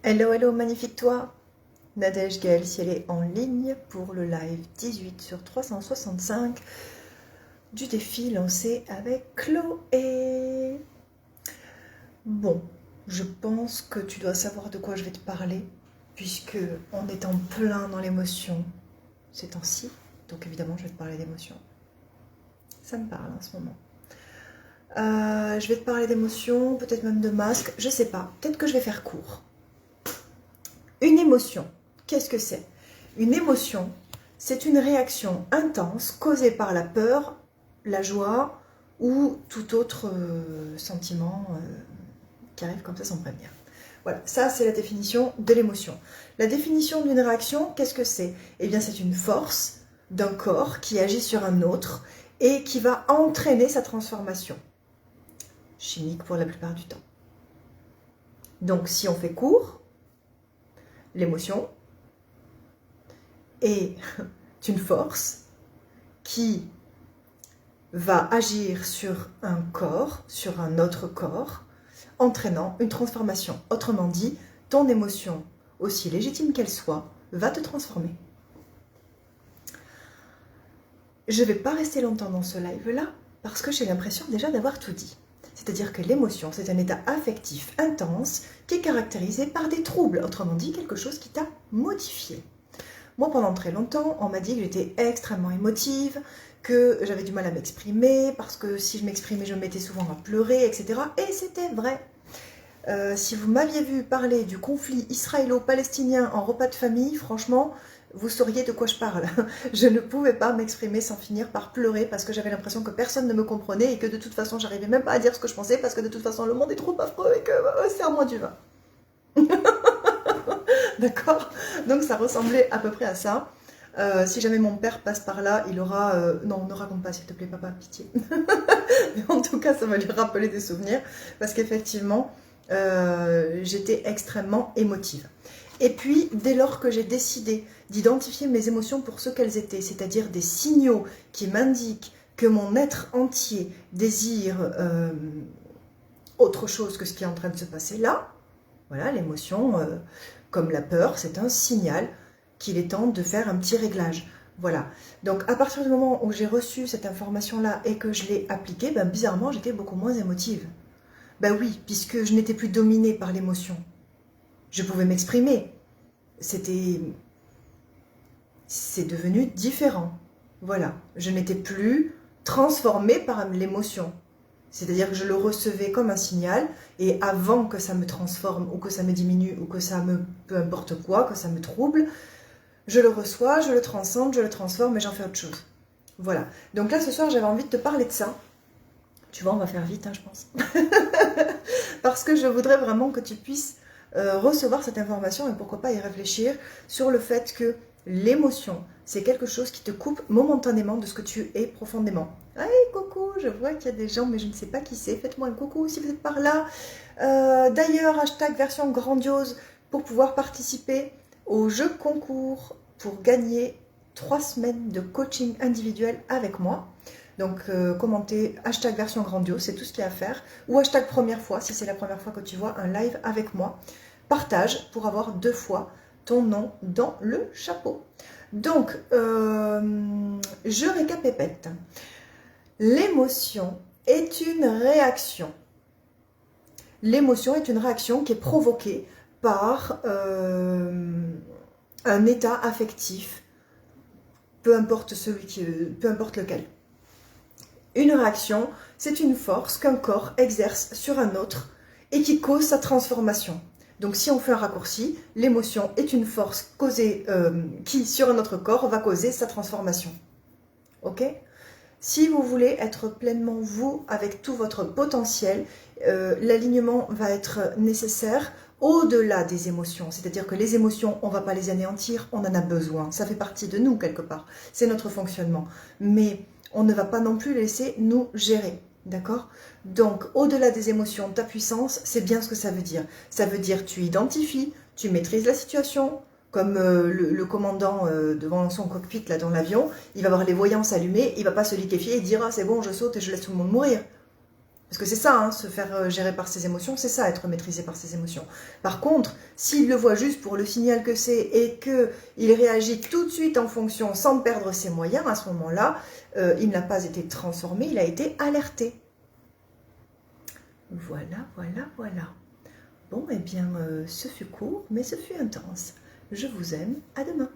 Hello, hello, magnifique toi! Nadège Gaëlle, si elle est en ligne pour le live 18 sur 365 du défi lancé avec Chloé. Bon, je pense que tu dois savoir de quoi je vais te parler, puisque on est en plein dans l'émotion ces temps-ci, donc évidemment je vais te parler d'émotion. Ça me parle en ce moment. Je vais te parler d'émotion, peut-être même de masque, je sais pas, peut-être que je vais faire court. Une émotion, qu'est-ce que c'est? Une émotion, c'est une réaction intense causée par la peur, la joie ou tout autre sentiment qui arrive comme ça sans prévenir. Voilà, ça c'est la définition de l'émotion. La définition d'une réaction, qu'est-ce que c'est? Eh bien c'est une force d'un corps qui agit sur un autre et qui va entraîner sa transformation. Chimique pour la plupart du temps. Donc si on fait court, l'émotion est une force qui va agir sur un corps, sur un autre corps, entraînant une transformation. Autrement dit, ton émotion, aussi légitime qu'elle soit, va te transformer. Je ne vais pas rester longtemps dans ce live-là, parce que j'ai l'impression déjà d'avoir tout dit. C'est-à-dire que l'émotion, c'est un état affectif intense qui est caractérisé par des troubles, autrement dit, quelque chose qui t'a modifié. Moi, pendant très longtemps, on m'a dit que j'étais extrêmement émotive, que j'avais du mal à m'exprimer, parce que si je m'exprimais, je me mettais souvent à pleurer, etc. Et c'était vrai. Si vous m'aviez vu parler du conflit israélo-palestinien en repas de famille, franchement, vous sauriez de quoi je parle. Je ne pouvais pas m'exprimer sans finir par pleurer parce que j'avais l'impression que personne ne me comprenait et que de toute façon, j'arrivais même pas à dire ce que je pensais parce que de toute façon, le monde est trop affreux et que c'est à moi du vin. D'accord? Donc ça ressemblait à peu près à ça. Si jamais mon père passe par là, il aura... non, ne raconte pas s'il te plaît, papa, pitié. Mais en tout cas, ça va lui rappeler des souvenirs parce qu'effectivement, j'étais extrêmement émotive. Et puis, dès lors que j'ai décidé d'identifier mes émotions pour ce qu'elles étaient, c'est-à-dire des signaux qui m'indiquent que mon être entier désire autre chose que ce qui est en train de se passer là, voilà, l'émotion, comme la peur, c'est un signal qu'il est temps de faire un petit réglage. Voilà. Donc, à partir du moment où j'ai reçu cette information-là et que je l'ai appliquée, ben, bizarrement, j'étais beaucoup moins émotive. Ben oui, puisque je n'étais plus dominée par l'émotion. Je pouvais m'exprimer. C'est devenu différent. Voilà. Je n'étais plus transformée par l'émotion. C'est-à-dire que je le recevais comme un signal et avant que ça me transforme ou que ça me diminue ou que ça me... peu importe quoi, que ça me trouble, je le reçois, je le transcende, je le transforme et j'en fais autre chose. Voilà. Donc là, ce soir, j'avais envie de te parler de ça. Tu vois, on va faire vite, hein, je pense. Parce que je voudrais vraiment que tu puisses recevoir cette information et pourquoi pas y réfléchir sur le fait que l'émotion, c'est quelque chose qui te coupe momentanément de ce que tu es profondément. Hey, coucou, je vois qu'il y a des gens, mais je ne sais pas qui c'est. Faites-moi un coucou si vous êtes par là. D'ailleurs, hashtag version grandiose pour pouvoir participer au jeu concours pour gagner 3 semaines de coaching individuel avec moi. Donc, commentez hashtag version grandiose, c'est tout ce qu'il y a à faire. Ou hashtag première fois, si c'est la première fois que tu vois un live avec moi. Partage pour avoir 2 fois ton nom dans le chapeau. Donc, je récapépète. L'émotion est une réaction. L'émotion est une réaction qui est provoquée par un état affectif, peu importe lequel. Une réaction, c'est une force qu'un corps exerce sur un autre et qui cause sa transformation. Donc si on fait un raccourci, l'émotion est une force causée, qui sur un autre corps va causer sa transformation. Ok ? Si vous voulez être pleinement vous avec tout votre potentiel, l'alignement va être nécessaire au-delà des émotions. C'est-à-dire que les émotions, on ne va pas les anéantir, on en a besoin. Ça fait partie de nous quelque part. C'est notre fonctionnement. Mais on ne va pas non plus les laisser nous gérer. D'accord? Donc, au-delà des émotions, ta puissance, c'est bien ce que ça veut dire. Ça veut dire tu identifies, tu maîtrises la situation, comme le commandant devant son cockpit là dans l'avion, il va avoir les voyances allumées, il ne va pas se liquéfier et dire « Ah, c'est bon, je saute et je laisse tout le monde mourir ». Parce que c'est ça, hein, se faire gérer par ses émotions, c'est ça, être maîtrisé par ses émotions. Par contre, s'il le voit juste pour le signal que c'est et qu'il réagit tout de suite en fonction sans perdre ses moyens, à ce moment-là, il n'a pas été transformé, il a été alerté. Voilà, voilà, voilà. Bon, eh bien, ce fut court, mais ce fut intense. Je vous aime, à demain.